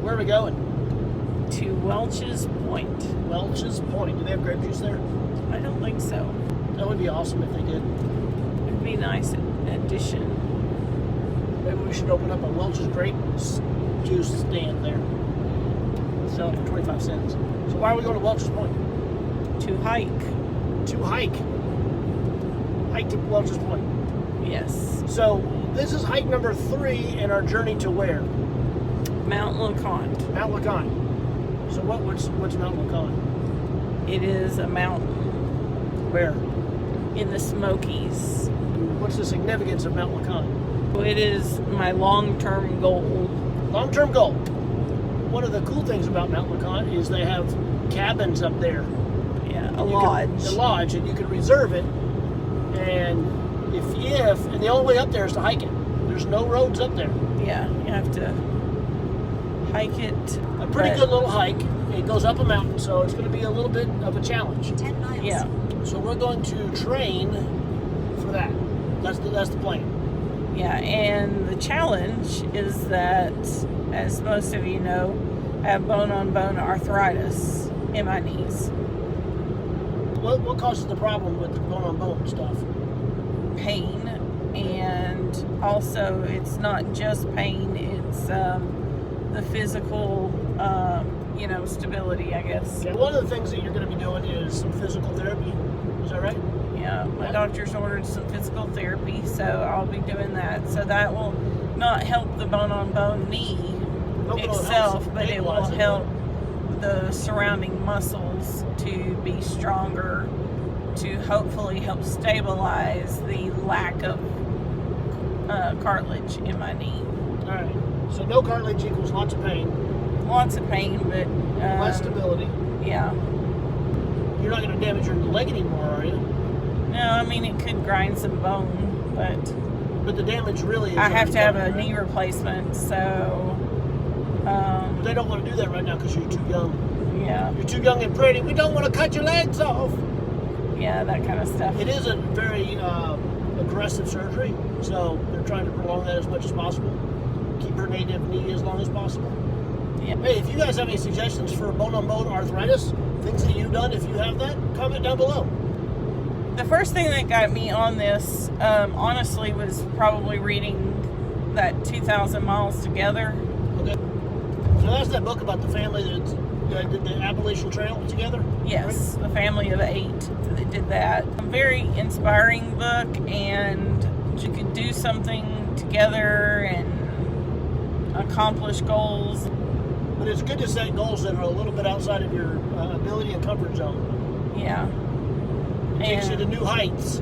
Where are we going? To Welch's Point. Welch's Point. Do they have grape juice there? I don't think so. That would be awesome if they did. It'd be a nice addition. Maybe we should open up a Welch's grape juice stand there. Sell it for 25 cents. So why are we going to Welch's Point? To hike. To hike. Hike to Welch's Point. Yes. So this is hike number 3 in our journey to where? Mt LeConte. Mt LeConte. So what's Mt LeConte? It is a mountain Where? in the Smokies. What's the significance of Mt LeConte? It is my long-term goal. Long-term goal. One of the cool things about Mt LeConte is they have cabins up there. Yeah, a lodge. A lodge, and you can reserve it. And and the only way up there is to hike it. There's no roads up there. Yeah, you have to hike it. A pretty good little hike. It goes up a mountain, so it's going to be a little bit of a challenge. 10 miles. Yeah. So we're going to train for that. That's the plan. Yeah, and the challenge is that, as most of you know, I have bone-on-bone arthritis in my knees. What causes the problem with the bone-on-bone stuff? Pain, and also it's not just pain, it's the physical, stability, I guess. Yeah, one of the things that you're going to be doing is some physical therapy. Is that right? Yeah, my doctor's ordered some physical therapy, so I'll be doing that. So that will not help the bone-on-bone knee itself, but it will help the surrounding muscles to be stronger, to hopefully help stabilize the lack of cartilage in my knee. All right. So no cartilage equals lots of pain. Lots of pain, but Less stability. Yeah. You're not going to damage your leg anymore, are you? No, I mean it could grind some bone, but the damage really is... I have to have a right? knee replacement, so... But they don't want to do that right now because you're too young. Yeah. You're too young and pretty. We don't want to cut your legs off. Yeah, that kind of stuff. It is a very aggressive surgery, so they're trying to prolong that as much as possible. Keep her native knee as long as possible. Yeah. Hey, if you guys have any suggestions for bone-on-bone arthritis, things that you've done, if you have that, comment down below. The first thing that got me on this, honestly, was probably reading that 2,000 Miles Together. Okay. So that's that book about the family that did the Appalachian Trail together? Yes, the family of 8 that did that. A very inspiring book, and you could do something together and accomplish goals. But it's good to set goals that are a little bit outside of your ability and comfort zone. Yeah. Takes you to new heights.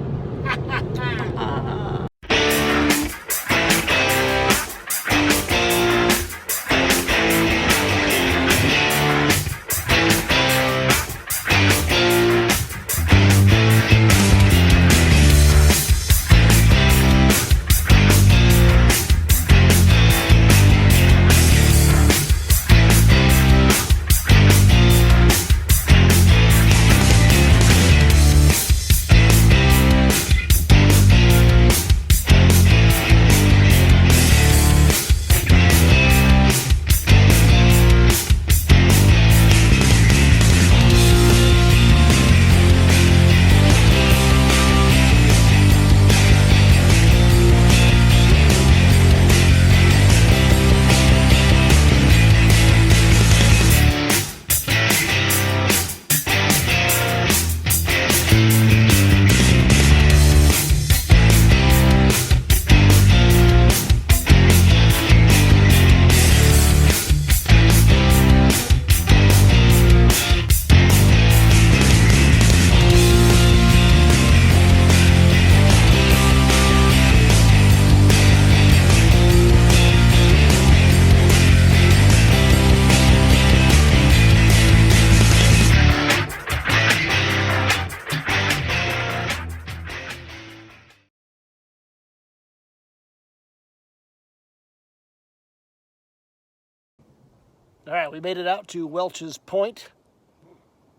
All right, we made it out to Welch's Point.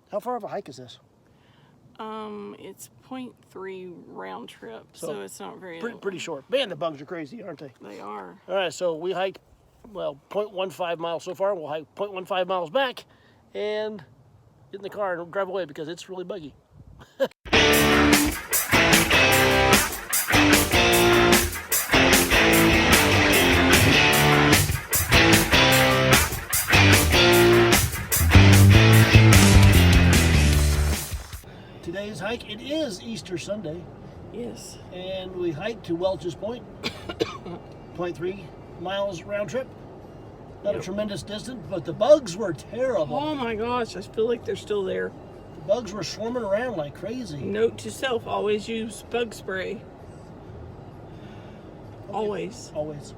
How far of a hike is this? It's 0.3 round trip, so it's not very... Pretty short. Man, the bugs are crazy, aren't they? They are. All right, so we hike well, 0.15 miles so far. We'll hike 0.15 miles back and get in the car and drive away because it's really buggy. Today's hike, it is Easter Sunday. Yes. And we hiked to Welch's Point, 0.3 miles round trip. Not a tremendous distance, but the bugs were terrible. Oh my gosh, I feel like they're still there. The bugs were swarming around like crazy. Note to self, always use bug spray. Okay. Always. Always.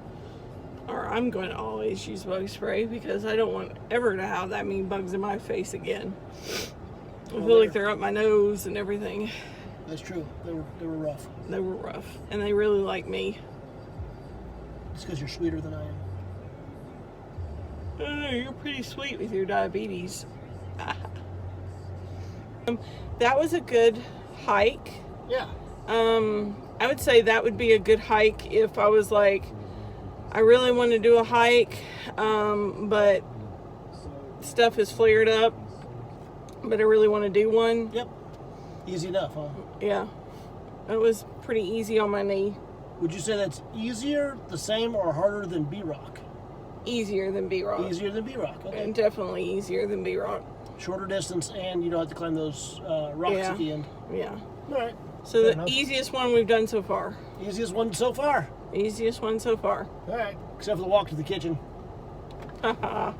Or I'm going to always use bug spray because I don't want ever to have that many bugs in my face again. I feel like they're up my nose and everything. That's true. They were rough. They were rough. And they really like me. It's because you're sweeter than I am. Oh, you're pretty sweet with your diabetes. That was a good hike. Yeah. I would say that would be a good hike if I was like, I really want to do a hike, but stuff is flared up, but I really want to do one. Yep. Easy enough, huh? Yeah. It was pretty easy on my knee. Would you say that's easier, the same, or harder than B-Rock? Easier than B-Rock. Easier than B-Rock, okay. And definitely easier than B-Rock. Shorter distance, and you don't have to climb those rocks at the end. Yeah. All right. So Fair the enough. easiest one we've done so far. Easiest one so far. Easiest one so far. All right. Except for the walk to the kitchen. Haha.